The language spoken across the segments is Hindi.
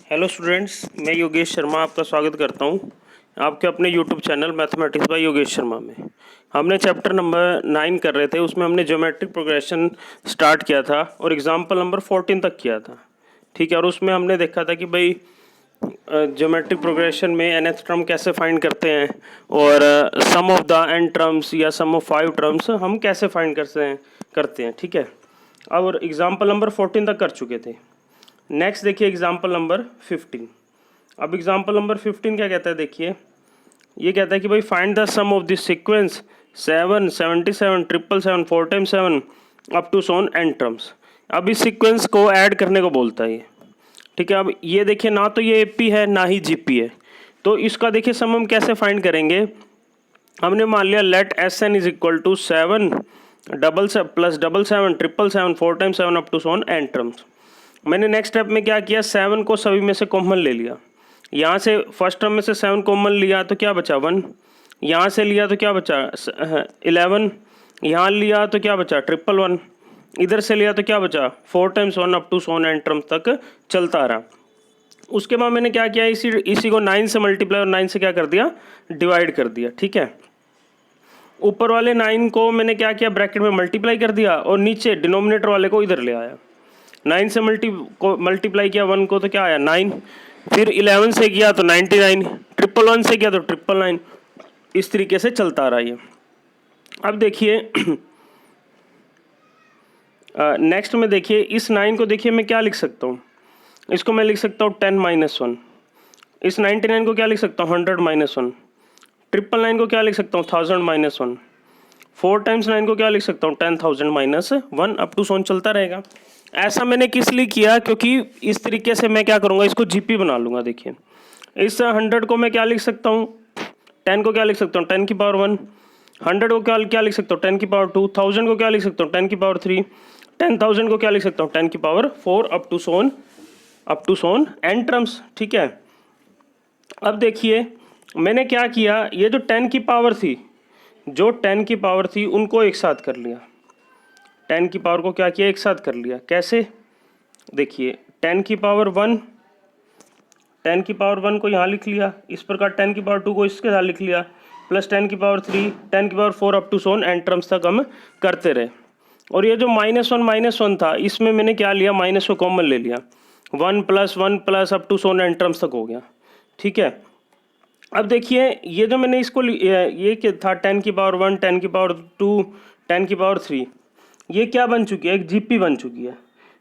हेलो स्टूडेंट्स, मैं योगेश शर्मा आपका स्वागत करता हूं आपके अपने YouTube channel mathematics bye Yogesh Sharma में। हमने चैप्टर नंबर 9 कर रहे थे, उसमें हमने ज्योमेट्रिक प्रोग्रेशन स्टार्ट किया था और एग्जाम्पल नंबर 14 तक किया था। ठीक है, और उसमें हमने देखा था कि भाई ज्योमेट्रिक प्रोग्रेशन में nth टर्म कैसे फाइंड करते हैं और सम ऑफ द n टर्म्स या सम ऑफ 5 टर्म्स हम कैसे फाइंड करते हैं। ठीक है, और एग्जाम्पल नंबर 14 तक कर चुके थे। नेक्स्ट देखिए एग्जाम्पल नंबर 15। अब एग्जाम्पल नंबर 15 क्या कहता है, देखिए ये कहता है कि भाई find the sum of this sequence 7, 77, 777, 4 times 7 up to सोन n टर्म्स। अब इस सीक्वेंस को ऐड करने को बोलता है ये। ठीक है, अब ये देखिए ना तो ये AP है ना ही GP है, तो इसका देखिए सम हम कैसे फाइंड करेंगे। हमने मान लिया let SN is equal to 7 plus 777, 777, 4 times 7 up to सोन n टर्म्स। मैंने नेक्स्ट स्टेप में क्या किया, 7 को सभी में से कॉमन ले लिया। यहाँ से फर्स्ट टर्म में से 7 कॉमन लिया तो क्या बचा 1, यहाँ से लिया तो क्या बचा 11, यहाँ लिया तो क्या बचा 111, इधर से लिया तो क्या बचा 4 टाइम्स 1 अप टू सोन n टर्म तक चलता रहा। उसके बाद मैंने क्या किया, इसी को 9 से मल्टीप्लाई और 9 से क्या कर दिया, डिवाइड कर दिया। ठीक है, ऊपर वाले 9 को मैंने क्या किया, ब्रैकेट में मल्टीप्लाई कर दिया और नीचे डिनोमिनेटर वाले को इधर ले आया। 9 से मल्टीप्लाई किया 1 को तो क्या आया 9, फिर 11 से किया तो 99, 111 से किया तो 999। इस तरीके से चलता रहा ये। अब देखिए नेक्स्ट में देखिए इस 9 को देखिए मैं क्या लिख सकता हूँ, इसको मैं लिख सकता हूँ 10 - 1। इस 99 को क्या लिख सकता हूँ 100 - 1। 999 को क्या लिख सकता हूँ 1000 - 1। 4 टाइम्स 9 को क्या लिख सकता हूँ 10,000 - 1 अप टू सोन चलता रहेगा। ऐसा मैंने किस लिए किया, क्योंकि इस तरीके से मैं क्या करूँगा, इसको GP बना लूँगा। देखिए इस 100 को मैं क्या लिख सकता हूँ, 10 को क्या लिख सकता हूँ 10 की पावर 1, 100 को क्या लिख सकता हूँ 10 की पावर 2, 1000 को क्या लिख सकता हूँ 10 की पावर 3, 10,000 को क्या लिख सकता हूँ 10 की पावर 4 अप टू सोन n टर्म्स। ठीक है, अब देखिए मैंने क्या किया, ये जो 10 की पावर थी उनको एक साथ कर लिया। 10 की पावर को क्या किया, एक साथ कर लिया। कैसे, देखिए 10 की पावर 1, 10 की पावर 1 को यहाँ लिख लिया, इस प्रकार 10 की पावर 2 को इसके साथ लिख लिया, प्लस 10 की पावर 3, 10 की पावर 4 अप टू सोन n टर्म्स तक हम करते रहे। और ये जो -1 था, इसमें मैंने क्या लिया, माइनस को कॉमन ले लिया, 1 + अप टू सोन n टर्म्स तक हो गया। ठीक है, अब देखिए ये जो मैंने इसको ये क्या था, 10 की पावर 1, 10 की पावर 2, 10 की पावर 3, ये क्या बन चुकी है, एक GP बन चुकी है,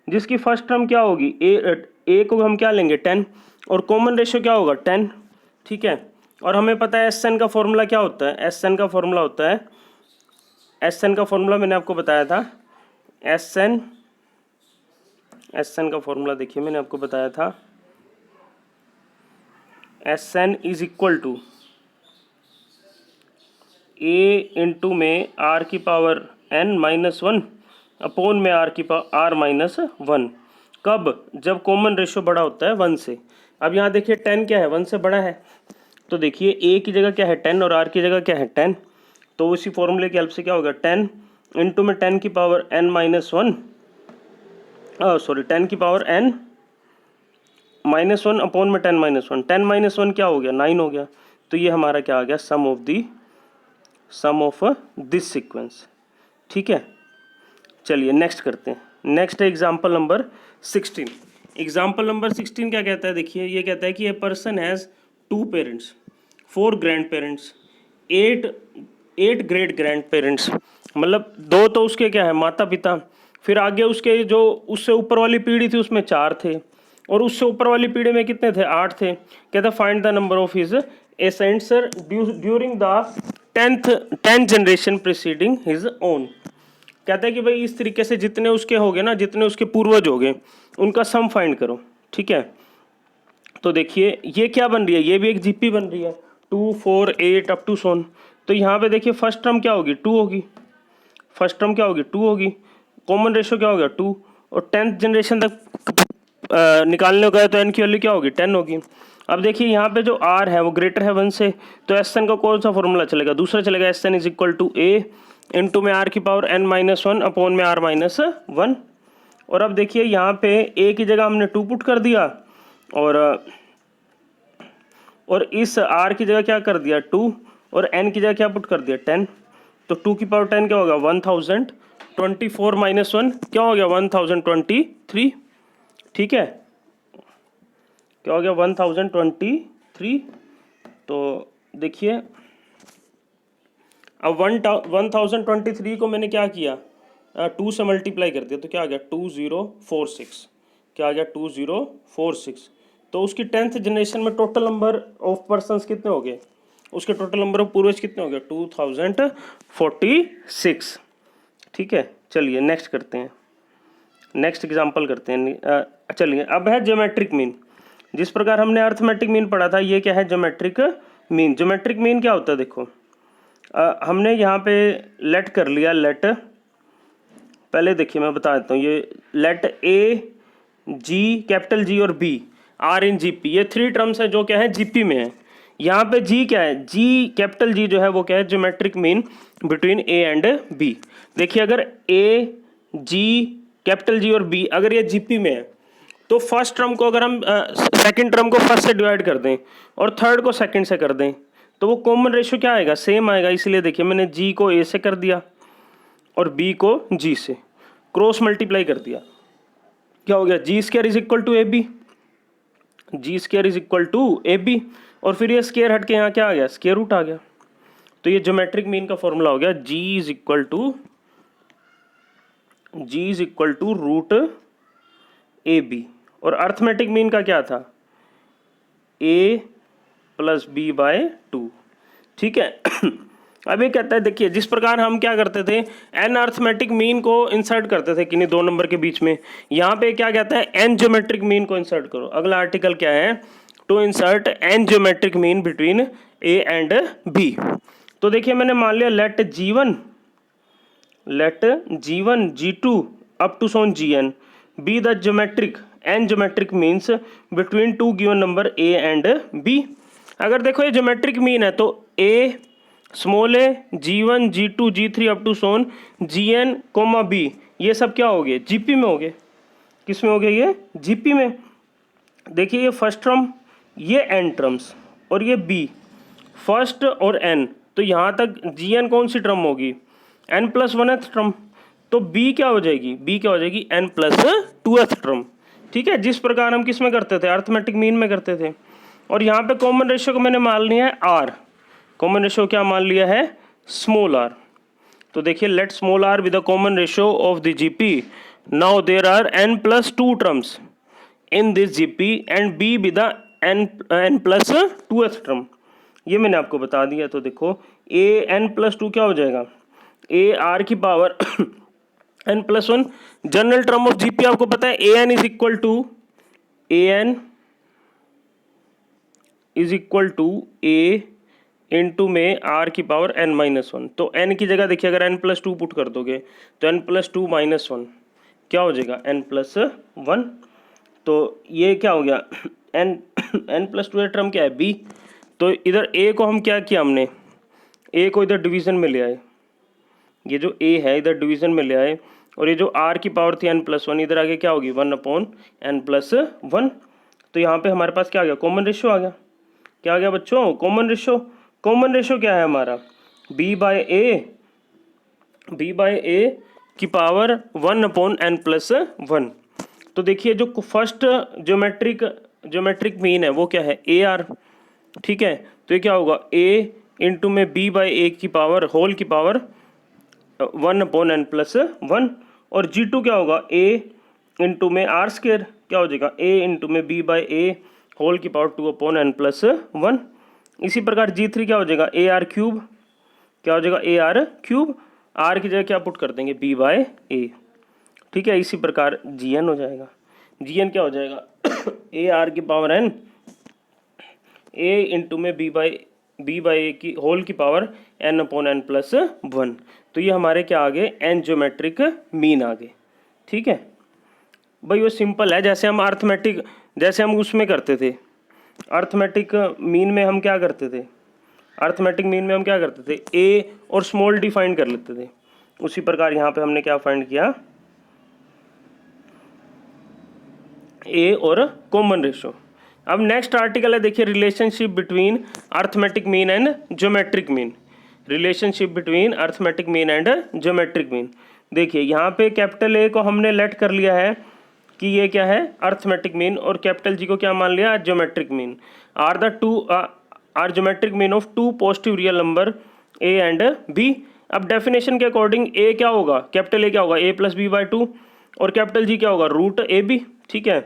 जिसकी फर्स्ट टर्म क्या होगी, ए को हम क्या लेंगे 10 और कॉमन रेशियो क्या होगा 10। ठीक है, और हमें पता है SN का फॉर्मूला क्या होता है, SN का फॉर्मूला होता है, SN का फॉर्मूला मैंने आपको बताया था, SN का फॉर्मूला देखिए मैंने आपको बताया था, SN is equal to A into में R की पावर n - 1 अपॉन में R की पावर R - 1। कब, जब कॉमन रेशियो बड़ा होता है 1 से। अब यहाँ देखिए 10 क्या है, 1 से बड़ा है, तो देखिए A की जगह क्या है 10 और R की जगह क्या है 10, तो उसी फॉर्मूले की हेल्प से क्या होगा 10 इंटू में 10 की पावर n - 1 10 की पावर n -1 अपॉन में 10 - 1, 10 - 1 क्या हो गया 9 हो गया। तो ये हमारा क्या आ गया, सम ऑफ दिस सीक्वेंस। ठीक है, चलिए नेक्स्ट करते हैं। नेक्स्ट है एग्जाम्पल नंबर 16। एग्जाम्पल नंबर 16 क्या कहता है, देखिए ये कहता है कि a person has 2 parents, 4 grand parents, 8 great grand parents, मतलब 2 तो उसके क्या है माता पिता, फिर आगे उसके जो उससे ऊपर वाली पीढ़ी थी उसमें 4 थे, और उससे ऊपर वाली पीढ़ी में कितने थे 8 थे। कहता find the number of his एसेंट्सर during the 10th generation preceding his own. कहता है कि भाई इस तरीके से जितने उसके हो गए ना, जितने उसके पूर्वज हो गए, उनका सम फाइंड करो। ठीक है, तो देखिए ये क्या बन रही है, ये भी एक GP बन रही है, 2, 4, 8 अप टू सोन। तो यहाँ पे देखिए फर्स्ट टर्म क्या होगी 2 होगी, फर्स्ट टर्म क्या होगी 2 होगी, कॉमन रेशियो क्या हो गया 2, और 10th जनरेशन तक निकालने को गए तो n की वैल्यू क्या होगी 10 होगी। अब देखिए यहाँ पे जो r है वो ग्रेटर है 1 से, तो SN का कौन सा फॉर्मूला चलेगा, दूसरा चलेगा, SN is equal to A into में R की पावर n - 1 अपॉन में R - 1। और अब देखिए यहाँ पे A की जगह हमने 2 पुट कर दिया और इस r की जगह क्या कर दिया 2 और n की जगह क्या पुट कर दिया 10। तो 2 की पावर 10 क्या होगा 1024 माइनस 1 क्या हो गया 1023। ठीक है, क्या हो गया 1023। तो देखिए अब 1023 को मैंने क्या किया 2 से मल्टीप्लाई कर दिया तो क्या आ गया 2046। क्या आ गया 2046। तो उसकी 10th जनरेशन में टोटल नंबर ऑफ पर्सन्स कितने हो गए, उसके टोटल नंबर ऑफ पूर्वज कितने हो गए 2046। ठीक है, चलिए नेक्स्ट करते हैं, नेक्स्ट एग्जांपल करते हैं। चलिए अब है ज्योमेट्रिक मीन। जिस प्रकार हमने अर्थमेटिक मीन पढ़ा था, ये क्या है ज्योमेट्रिक मीन। ज्योमेट्रिक मीन क्या होता है देखो, हमने यहाँ पे लेट कर लिया, लेट पहले देखिए मैं बता देता हूँ, ये लेट ए जी कैपिटल जी और बी आर इन जीपी, ये 3 टर्म्स है जो क्या है जीपी में है। यहाँ पे जी क्या है, जी कैपिटल जी जो है वो क्या है geometric mean between A and B. देखिए अगर ए जी कैपिटल जी और बी अगर ये जीपी में है तो फर्स्ट टर्म को अगर हम सेकंड टर्म को फर्स्ट से डिवाइड कर दें और थर्ड को सेकंड से कर दें तो वो कॉमन रेशियो क्या आएगा सेम आएगा। इसलिए देखिए मैंने जी को ए से कर दिया और बी को जी से क्रॉस मल्टीप्लाई कर दिया, क्या हो गया G square is equal to A B, G square is equal to A B. और फिर ये स्क्वायर हट के यहाँ क्या आ गया स्क्वायर रूट आ गया। तो ये ज्योमेट्रिक मीन का फॉर्मूला हो गया G is equal to root A B. और अर्थमेटिक मीन का क्या था a प्लस बी बाय 2। ठीक है अब ये कहता है देखिए जिस प्रकार हम क्या करते थे एन अर्थमेटिक मीन को इंसर्ट करते थे किन्हीं दो नंबर के बीच में, यहाँ पे क्या कहता है एन ज्योमेट्रिक मीन को इंसर्ट करो। अगला आर्टिकल क्या है to insert an geometric mean between A and B. तो देखिए मैंने मान लिया let G1 G2 up to so on Gn B the geometric an geometric means between two given number A and B. अगर देखो ये ज्योमेट्रिक मीन है तो A small A G1 G2 G3 up to so on Gn comma B ये सब क्या हो गए जीपी में हो गए। किस में हो गए ये जीपी में। देखिए ये फर्स्ट टर्म ये एन टर्म्स और ये बी फर्स्ट और एन, तो यहाँ तक Gn कौन सी टर्म होगी n प्लस 1th टर्म। तो b क्या हो जाएगी b क्या हो जाएगी n प्लस 2th टर्म। ठीक है, जिस प्रकार हम किस में करते थे अर्थमेटिक मीन में करते थे। और यहाँ पे कॉमन रेशियो को मैंने मान लिया है r, कॉमन रेशियो क्या मान लिया है स्मॉल r। तो देखिए let small r with the common ratio of the GP. Now there are n plus 2 terms in this GP and b with the n plus 2th term. ये मैंने आपको बता दिया। तो देखो a n प्लस 2 क्या हो जाएगा ए आर की power N plus 1। General term of GP आपको पता है A N is equal to A into में आर की पावर एन माइनस 1। तो एन की जगह देखिए अगर एन प्लस 2 पुट कर दोगे तो एन प्लस 2 माइनस 1 क्या हो जाएगा एन प्लस 1। तो ये क्या हो गया एन प्लस 2 टर्म क्या है बी। तो इधर ए को हम क्या किया हमने ए को इधर डिवीजन में ले आए, ये जो a है इधर डिवीजन में ले आए और ये जो r की पावर थी n प्लस 1 इधर आगे क्या होगी 1/n प्लस 1। तो यहाँ पे हमारे पास क्या आ गया कॉमन रेशियो आ गया। क्या आ गया बच्चों कॉमन रेशियो। कॉमन रेशियो क्या है हमारा b बाय a की पावर 1/n प्लस 1। तो देखिए जो फर्स्ट ज्योमेट्रिक मीन है वो क्या है ए आर। ठीक है, तो ये क्या होगा a इंटू में b बाय a की पावर होल की पावर 1/n प्लस 1। और G2 क्या होगा a इंटू में आर स्क्र क्या हो जाएगा a इंटू में b बाई a होल की पावर 2/n प्लस 1। इसी प्रकार G3 क्या हो जाएगा ए आर क्यूब, क्या हो जाएगा ए आर क्यूब, r की जगह क्या पुट कर देंगे b बाय a। ठीक है, इसी प्रकार Gn हो जाएगा, Gn क्या हो जाएगा ए आर की पावर n a इंटू में b बाई a की होल की पावर n/n प्लस 1। तो ये हमारे क्या आ गए एन ज्योमेट्रिक मीन आ गए। ठीक है भाई, वो सिंपल है जैसे हम उसमें करते थे अर्थमेटिक मीन में हम क्या करते थे ए और स्मॉल डी फाइंड कर लेते थे। उसी प्रकार यहाँ पे हमने क्या फाइंड किया ए और कॉमन रेशियो। अब नेक्स्ट आर्टिकल है, देखिए relationship between arithmetic mean and geometric mean. Relationship between arithmetic mean and geometric mean. देखिए यहाँ पे कैपिटल ए को हमने लेट कर लिया है कि ये क्या है, अर्थमेटिक मीन, और कैपिटल जी को क्या मान लिया, geometric mean. Are geometric mean of two positive real number A and B. अब डेफिनेशन के अकॉर्डिंग ए क्या होगा, कैपिटल ए क्या होगा, A plus B by two, और कैपिटल जी क्या होगा, रूट ए बी। ठीक है,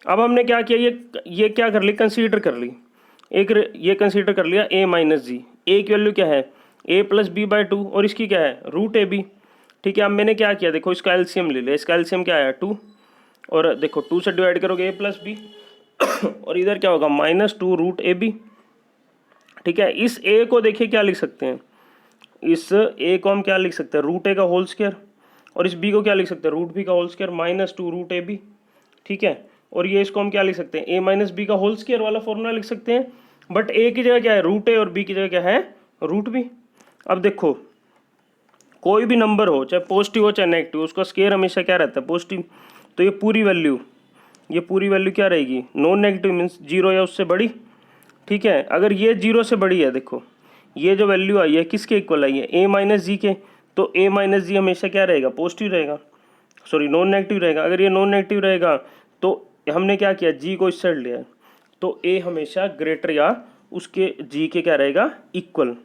अब हमने क्या किया, ये क्या कर ली, कंसीडर कर ली, ये कंसीडर कर लिया ए माइनस जी। ए की वैल्यू क्या है, ए प्लस बी बाई टू, और इसकी क्या है, रूट ए बी। ठीक है, अब मैंने क्या किया, देखो इसका एलसीएम ले लिया, इसका एलसीएम क्या आया, 2, और देखो 2 से डिवाइड करोगे ए प्लस बी और इधर क्या होगा, -2 रूट ए बी। ठीक है, इस ए को देखिए क्या लिख सकते हैं, इस ए को हम क्या लिख सकते हैं, रूट ए का होल स्क्वायर, और इस बी को क्या लिख सकते हैं, रूट बी का whole square -2 root A B. ठीक है, और ये इसको हम क्या लिख सकते हैं, ए माइनस बी का होल स्क्वायर वाला फॉर्मूला लिख सकते हैं, बट ए की जगह क्या है, रूट ए, और बी की जगह क्या है, रूट बी। अब देखो कोई भी नंबर हो, चाहे पॉजिटिव हो चाहे नेगेटिव, उसका स्क्वायर हमेशा क्या रहता है, पॉजिटिव। तो ये पूरी वैल्यू क्या रहेगी, नॉन नेगेटिव मीन्स 0 या उससे बड़ी। ठीक है, अगर ये 0 से बड़ी है, देखो ये जो वैल्यू आई है किसके इक्वल आई है, ए माइनस जी के, तो ए माइनस जी हमेशा क्या रहेगा, पॉजिटिव रहेगा, सॉरी नॉन नेगेटिव रहेगा। अगर ये नॉन नेगेटिव रहेगा तो हमने क्या किया, जी को इस साइड लिया है, तो ए हमेशा ग्रेटर या उसके जी के क्या रहेगा, इक्वल।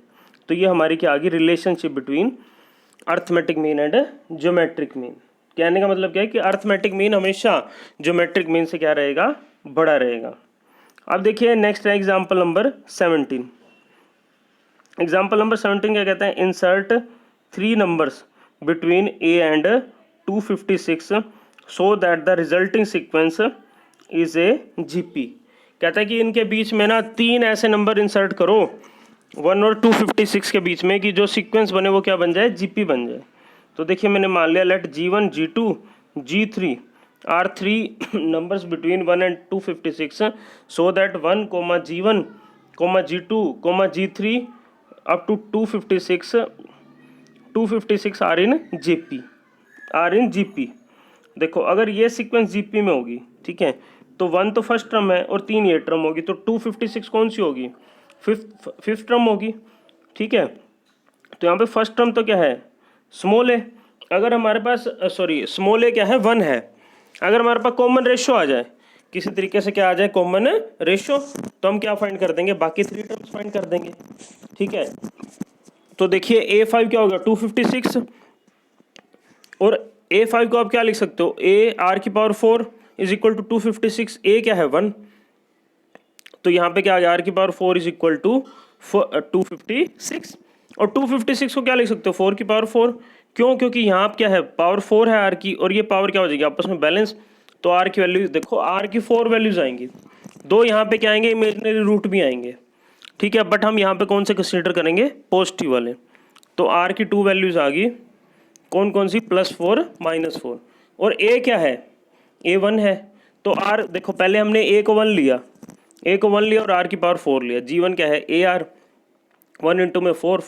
तो ये हमारी क्या आ गई, relationship between arithmetic mean and geometric mean. कहने का मतलब क्या है कि अर्थमेटिक मीन हमेशा ज्योमेट्रिक मीन से क्या रहेगा, बड़ा रहेगा। अब देखिए नेक्स्ट है एग्जाम्पल नंबर 17। एग्जाम्पल नंबर 17 क्या कहते हैं, insert 3 numbers between A and 256 so that the resulting sequence is a GP. कहता है कि इनके बीच में ना 3 ऐसे नंबर इंसर्ट करो 1 और 256 के बीच में, कि जो सीक्वेंस बने वो क्या बन जाए, जीपी बन जाए। तो देखिए मैंने मान लिया, let G1 G2 G3 are 3 numbers between 1 and 256 so that 1, G1, G2, G3 up to 256 are in GP. देखो अगर ये सीक्वेंस जीपी में होगी, ठीक है, तो 1 तो फर्स्ट टर्म है और 3 ये टर्म होगी, तो 256 कौन सी होगी, फिफ्थ टर्म होगी। ठीक है, तो यहाँ पे फर्स्ट टर्म तो क्या है, स्मॉल ए। अगर हमारे पास स्मॉल ए क्या है, 1 है। अगर हमारे पास कॉमन रेशो आ जाए, किसी तरीके से क्या आ जाए, कॉमन रेशो, तो हम क्या फाइंड कर देंगे, बाकी 3 टर्म्स फाइंड कर देंगे। ठीक है, तो देखिए A5 क्या होगा, 256, और A5 को आप क्या लिख सकते हो, A r⁴ is equal to 256, A क्या है 1, तो यहाँ पे क्या आ गया, r⁴ इज इक्वल टू 256, और 256 को क्या लिख सकते हो, 4⁴। क्यों, क्योंकि यहाँ पे क्या है, पावर 4 है r की, और ये पावर क्या हो जाएगी आपस में बैलेंस, तो r की वैल्यू देखो, r की 4 वैल्यूज आएंगी, 2 यहाँ पे क्या आएंगे, इमेजिनरी रूट भी आएंगे। ठीक है, बट हम यहाँ पे कौन से कंसीडर करेंगे, पॉजिटिव वाले। तो r की 2 वैल्यूज आ गई, कौन कौन सी, +4 -4, और a क्या है, a 1 है, तो r देखो पहले हमने a को 1 लिया, और r की पावर 4 लिया। G1 क्या है, AR, 1 इंटू में 4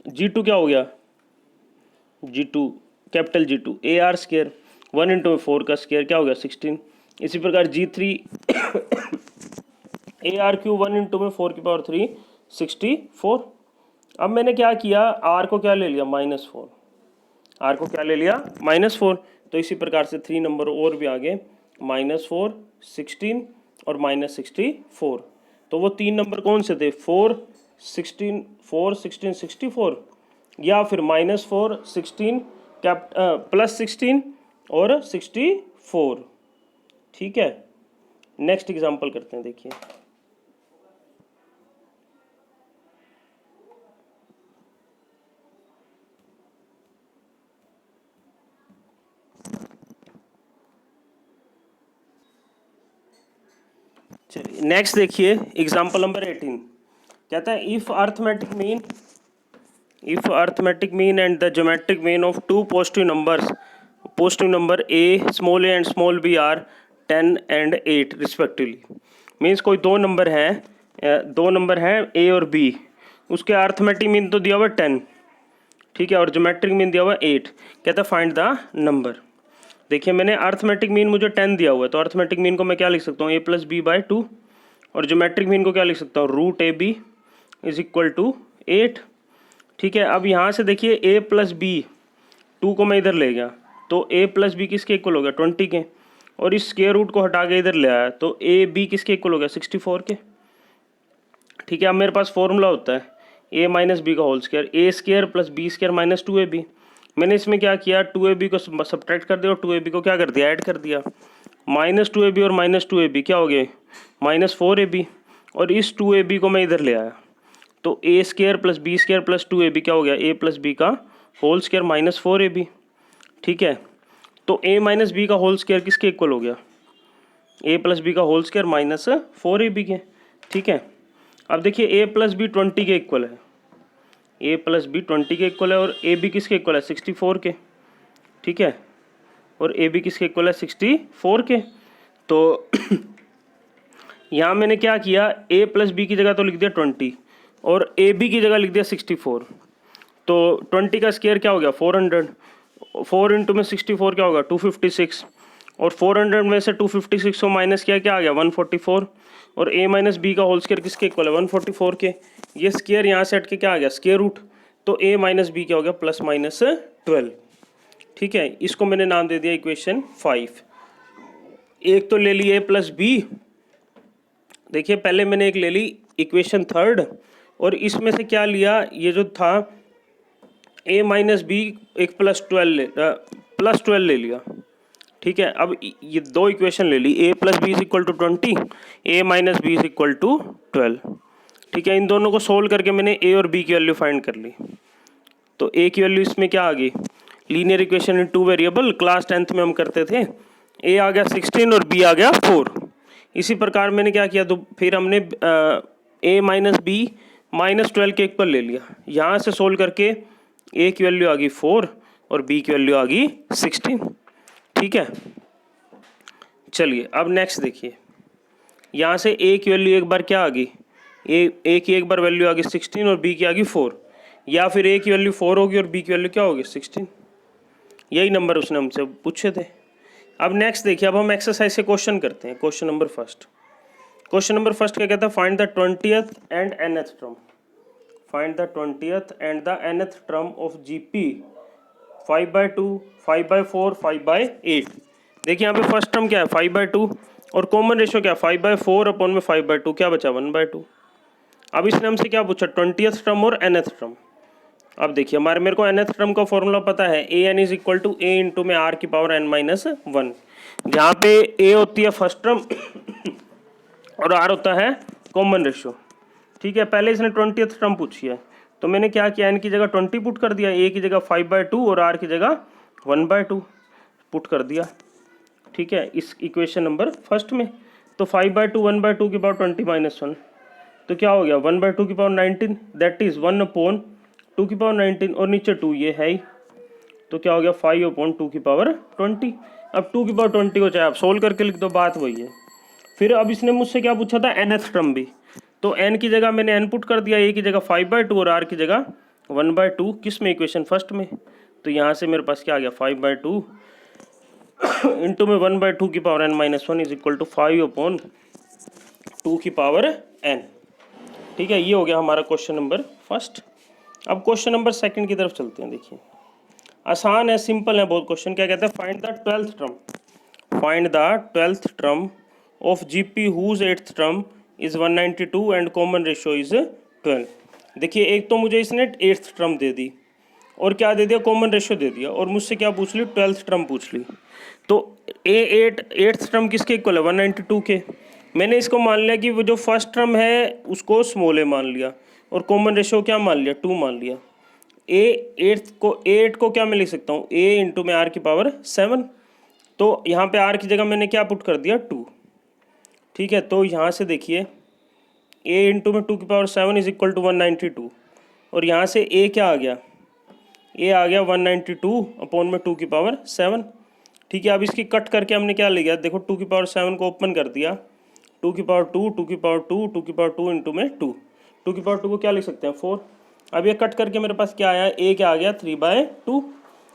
G2 क्या हो गया, G2 capital G2 AR square, 1 into में 4 का स्क्वायर क्या हो गया, 16। इसी प्रकार G3 AR⁴ 1 इंटू में 4 की पावर 3 64। अब मैंने क्या किया, R को क्या ले लिया, -4, R को क्या ले लिया, -4। तो इसी प्रकार से 3 नंबर और भी आगे, -4, 16 और -64। तो वो 3 नंबर कौन से थे, 4, 16, 64, या फिर -4, 16 +16 और 64। ठीक है, नेक्स्ट एग्जाम्पल करते हैं, देखिए चलिए नेक्स्ट देखिए एग्जाम्पल नंबर 18। कहता है if arithmetic mean and the geometric mean of 2 positive number a small a and small b are 10 and 8 respectively. Means कोई दो नंबर हैं a और b, उसके अर्थमेटिक मीन तो दिया हुआ 10, ठीक है, और ज्योमेट्रिक मीन दिया हुआ 8। कहता है फाइंड द नंबर। देखिए मैंने अर्थमेटिक मीन मुझे 10 दिया हुआ है, तो अर्थमेटिक मीन को मैं क्या लिख सकता हूँ, a+b/2, और ज्योमेट्रिक मीन को क्या लिख सकता हूँ, √ab इज इक्वल टू 8। ठीक है, अब यहाँ से देखिए a+b, 2 को मैं इधर ले गया तो a+b किसके इक्वल हो गया, 20 के, और इस स्क्वायर रूट को हटा के इधर ले आया तो ab किसके इक्वल हो गया, 64 के। ठीक है, अब मेरे पास फॉर्मूला होता है a माइनस बी का होल स्क्वायर, a² + b² माइनस 2ab। मैंने इसमें क्या किया, 2ab को सब्ट्रैक्ट कर दिया और 2ab को क्या कर दिया, ऐड कर दिया। -2ab और -2ab क्या हो गए, -4ab, और इस 2ab को मैं इधर ले आया तो a² + b² + 2ab क्या हो गया, a + b का होल स्क्वायर -4ab। ठीक है, तो a माइनस बी का होल स्क्वायर किसके इक्वल हो गया, a + b का होल स्क्वायर -4ab के। ठीक है, अब देखिए a + b 20 के इक्वल है, a + b 20 के इक्वल है, और ab किसके इक्वल है, 64 के। ठीक है, और ab किसके इक्वल है, 64 के। तो यहाँ मैंने क्या किया, a + b की जगह तो लिख दिया 20 और ab की जगह लिख दिया 64। तो 20 का स्क्वायर क्या हो गया, 400, 4 इंटू में 64 क्या होगा, 256, और 400 में से 256 को माइनस किया, क्या आ गया, 144, और a माइनस बी का होल स्क्वायर किसके इक्वल है, 144 के। ये स्क्वायर यहाँ से हट के क्या आ गया, स्क्वायर रूट, तो a माइनस बी क्या हो गया, +-12। ठीक है, इसको मैंने नाम दे दिया इक्वेशन 5। एक तो ले ली a + b, देखिए पहले मैंने एक ले ली इक्वेशन 3, और इसमें से क्या लिया, ये जो था a माइनस बी एक +12 ले लिया। ठीक है, अब ये दो इक्वेशन ले ली, a + b = 20, a minus B = 12। ठीक है, इन दोनों को सोल्व करके मैंने a और b की वैल्यू फाइंड कर ली। तो a की वैल्यू इसमें क्या आ गई, linear equation in 2 variable, class 10th में हम करते थे। a आ गया 16 और b आ गया 4। इसी प्रकार मैंने क्या किया, तो फिर हमने a माइनस बी -12 के इक्वल ले लिया। यहाँ से सोल्व करके a की वैल्यू आ गई 4 और b की वैल्यू आ गई 16। ठीक है, चलिए अब नेक्स्ट देखिए, यहाँ से a की वैल्यू एक बार क्या आ गई, a की एक बार वैल्यू आ गई 16 और b की आ गई 4, या फिर a की वैल्यू 4 होगी और b की वैल्यू क्या होगी, 16। यही नंबर उसने हमसे पूछे थे। अब नेक्स्ट देखिए, अब हम एक्सरसाइज से क्वेश्चन करते हैं। क्वेश्चन नंबर फर्स्ट क्या कहता है, find the 20th and nth term, find the 20th and the nth term of GP 5/2, 5/4, 5/8। देखिए यहाँ पे फर्स्ट टर्म क्या है, 5/2, और कॉमन रेशियो क्या है, 5/4 अपॉन में 5/2, क्या बचा, 1/2। अब इसने हमसे क्या पूछा, 20th टर्म और nth टर्म। अब देखिए मेरे को nth टर्म का फॉर्मूला पता है, an = a इंटू में r⁻n-1, जहाँ पे a होती है फर्स्ट टर्म और r होता है कॉमन रेशियो। ठीक है, पहले इसने 20th टर्म पूछी है, तो मैंने क्या किया, n की जगह 20 पुट कर दिया, a की जगह 5/2 और r की जगह 1/2 पुट कर दिया। ठीक है, इस इक्वेशन नंबर फर्स्ट में, तो 5/2 1/2 की पावर 20 - 1, तो क्या हो गया, 1/2 की पावर 19, दैट इज 1/2 की पावर 19, और नीचे 2 ये है ही, तो क्या हो गया, 5/2 की पावर 20। अब 2 की पावर 20 को चाहे आप सोल्व करके लिख दो, बात वही है। फिर अब इसने मुझसे क्या पूछा था, nth टर्म भी, तो n की जगह मैंने n पुट कर दिया, a की जगह 5/2 और r की जगह 1/2, किस में, इक्वेशन फर्स्ट में। तो यहाँ से मेरे पास क्या आ गया, 5/2 इंटू में 1/2 की power n-1 is equal to 5/2 की पावर n। ठीक है, ये हो गया हमारा क्वेश्चन नंबर फर्स्ट। अब क्वेश्चन नंबर सेकंड की तरफ चलते हैं। देखिए आसान है, सिंपल है बहुत क्वेश्चन। क्या कहता है, find the 12th term, find the 12th term of GP whose 8th term is 192 and common ratio is 12। देखिए एक तो मुझे इसने 8th टर्म दे दी और क्या दे दिया, कॉमन रेशियो दे दिया, और मुझसे क्या पूछ ली, 12th टर्म पूछ ली। तो एट्थ टर्म किसके इक्वल है, 192 के। मैंने इसको मान लिया कि वो जो फर्स्ट टर्म है उसको स्मॉल ए मान लिया और कॉमन रेशियो क्या मान लिया, 2 मान लिया। एट को क्या मैं लिख सकता हूँ, a इंटू में r की पावर 7, तो यहाँ पे r की जगह मैंने क्या पुट कर दिया, 2। ठीक है, तो यहाँ से देखिए a इंटू में 2 की पावर 7 इज इक्वल टू 192, और यहाँ से a क्या आ गया, a आ गया 192 अपॉन में 2 की पावर 7। ठीक है, अब इसकी कट करके हमने क्या ले गया, देखो 2 की पावर 7 को ओपन कर दिया, 2 की पावर 2, 2 की पावर 2, 2 की पावर 2 इंटू में 2, 2 की पावर 2 को क्या लिख सकते हैं, 4। अब ये कट करके मेरे पास क्या आया, a क्या आ गया, 3/2।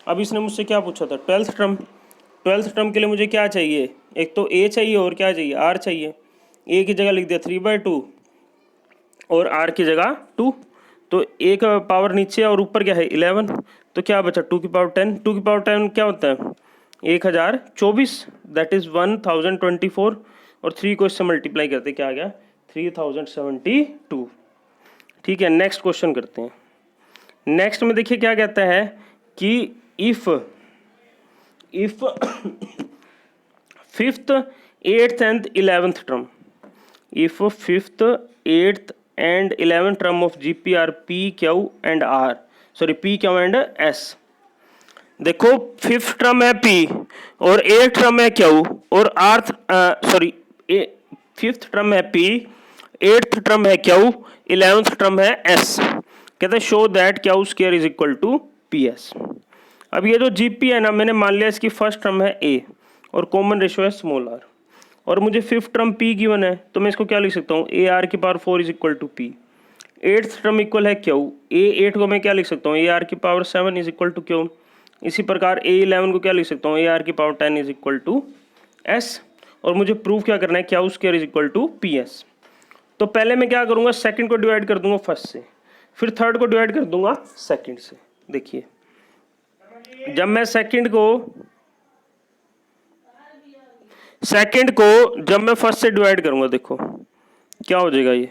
अब इसने मुझसे क्या पूछा था, 12th टर्म, ट्वेल्थ टर्म के लिए मुझे क्या चाहिए, एक तो ए चाहिए और क्या चाहिए, आर चाहिए। ए की जगह लिख दिया 3/2 और आर की जगह 2, तो ए का पावर नीचे और ऊपर क्या है 11, तो क्या बचा 2 की पावर 10। 2 की पावर 10 क्या होता है 1024, दैट इज़ 1024, और 3 को इससे मल्टीप्लाई करते क्या आ गया 3072। ठीक है, नेक्स्ट क्वेश्चन करते हैं। नेक्स्ट में देखिए क्या कहता है कि if fifth, eighth and 11th term, if fifth, eighth and 11th term of GP are P Q and R, sorry P Q and S. देखो फिफ्थ टर्म है पी और एट्थ टर्म है क्यू और फिफ्थ टर्म है पी, एट्थ टर्म है क्यू, 11th टर्म है एस। कहते हैं show that Q square is equal to P S. अब ये जो जीपी है ना, मैंने मान लिया इसकी फर्स्ट टर्म है ए और कॉमन रेशियो है स्मॉल आर, और मुझे फिफ्थ टर्म पी गिवन है, तो मैं इसको क्या लिख सकता हूँ ए आर की power 4 is equal to p. Eighth term equal है क्यू, ए 8 को मैं क्या लिख सकता हूँ ए आर की power 7 is equal to q. इसी प्रकार ए 11 को क्या लिख सकता हूँ ए आर की power 10 is equal to s. और मुझे प्रूफ क्या करना है q square is equal to P s. तो पहले मैं क्या करूँगा, सेकंड को डिवाइड कर दूंगा फर्स्ट से, फिर थर्ड को डिवाइड कर दूंगा सेकंड से। देखिए जब मैं सेकंड को जब मैं फर्स्ट से डिवाइड करूंगा, देखो क्या हो जाएगा, ये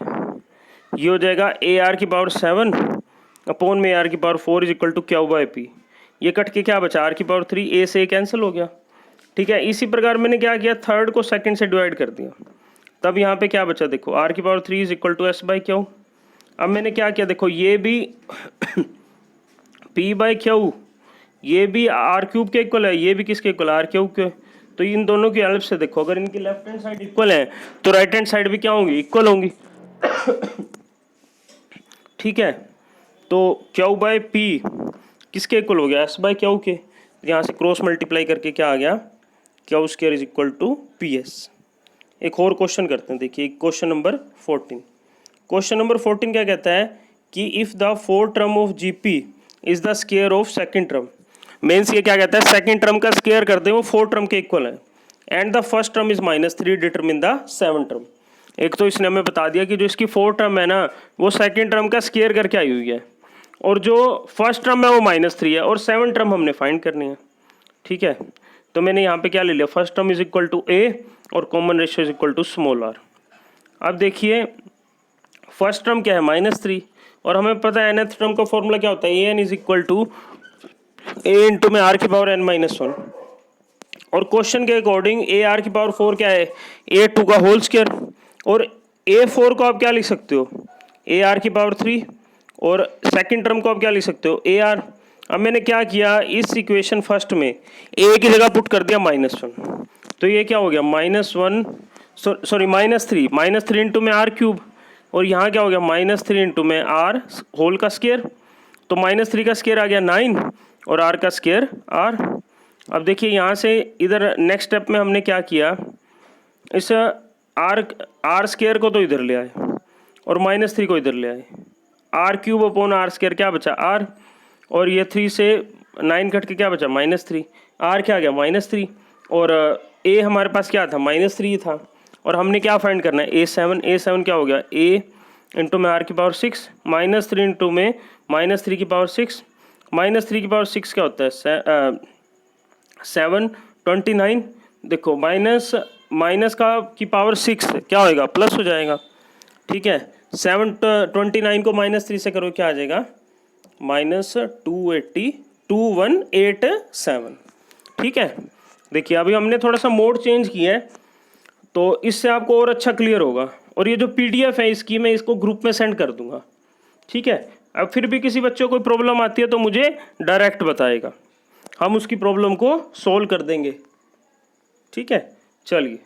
हो जाएगा ए आर की पावर 7 अपॉन में ए आर की power 4 is equal to q by p. ये कट के क्या बचा आर की पावर 3, ए से कैंसिल हो गया। ठीक है, इसी प्रकार मैंने क्या किया, थर्ड को सेकंड से डिवाइड कर दिया, तब यहाँ पे क्या बचा, देखो आर की power 3 is equal to s by q. अब मैंने क्या किया, देखो ये भी पी बाई क्यू, ये भी आर क्यूब के इक्वल है, ये भी किसके इक्वल है आर क्यूब के। तो इन दोनों की हेल्प से देखो अगर इनकी लेफ्ट हैंड साइड इक्वल है तो राइट हैंड साइड भी क्या होंगी, इक्वल होंगी। ठीक है, तो क्यू बाई पी किसके इक्वल हो गया, एस बाई क्यू के। यहाँ से क्रॉस मल्टीप्लाई करके क्या आ गया, q square is equal to P s. एक और क्वेश्चन करते हैं, देखिए क्वेश्चन नंबर 14। क्वेश्चन नंबर 14 क्या कहता है कि if the fourth term of GP is the square of second term, means ये क्या कहता है सेकंड टर्म का स्क्वायर करते हैं वो फोर्थ टर्म के इक्वल है, and the first term is -3 determine the seven term. एक तो इसने हमें बता दिया कि जो इसकी फोर्थ टर्म है ना वो सेकंड टर्म का स्क्वायर करके आई हुई है, और जो फर्स्ट टर्म है वो -3 है, और सेवन टर्म हमने फाइंड करनी है। ठीक है, तो मैंने यहाँ पे क्या ले लिया, first term is equal to A और common ratio is equal to small R. अब देखिए फर्स्ट टर्म क्या है -3, और हमें पता है nth टर्म का फॉर्मूला क्या होता है, A N is equal to A into में आर की पावर n-1, और क्वेश्चन के अकॉर्डिंग ए आर की पावर 4 क्या है A2 का होल स्क्वायर, और A4 को आप क्या लिख सकते हो ए आर की पावर 3, और सेकंड टर्म को आप क्या लिख सकते हो ए आर। अब मैंने क्या किया, इस इक्वेशन फर्स्ट में ए की जगह पुट कर दिया -1, तो ये क्या हो गया -3 इंटू में आर क्यूब, और यहाँ क्या हो गया -3 इंटू में आर होल का स्क्वायर, तो -3 का स्क्वायर आ गया 9 और आर का स्क्वायर आर। अब देखिए यहाँ से इधर नेक्स्ट स्टेप में हमने क्या किया, इस आर स्क्वायर को तो इधर ले आए और -3 को इधर ले आए, r cube upon r square क्या बचा आर, और ये 3 से 9 कट के क्या बचा -3, आर क्या आ गया -3, और ए हमारे पास क्या था -3 था, और हमने क्या फाइंड करना है A7 क्या हो गया ए इंटू में आर की पावर 6 -3 इंटू में -3 की पावर 6, -3 की पावर 6 क्या होता है 7 29, देखो माइनस का की पावर 6 क्या होएगा प्लस हो जाएगा। ठीक है, 729 को -3 से करो क्या आ जाएगा -2187। ठीक है, देखिए अभी हमने थोड़ा सा मोड चेंज किया है तो इससे आपको और अच्छा क्लियर होगा, और ये जो PDF है इसकी मैं इसको ग्रुप में सेंड कर दूंगा। ठीक है, अब फिर भी किसी बच्चे को कोई प्रॉब्लम आती है तो मुझे डायरेक्ट बताएगा, हम उसकी प्रॉब्लम को सोल्व कर देंगे। ठीक है, चलिए।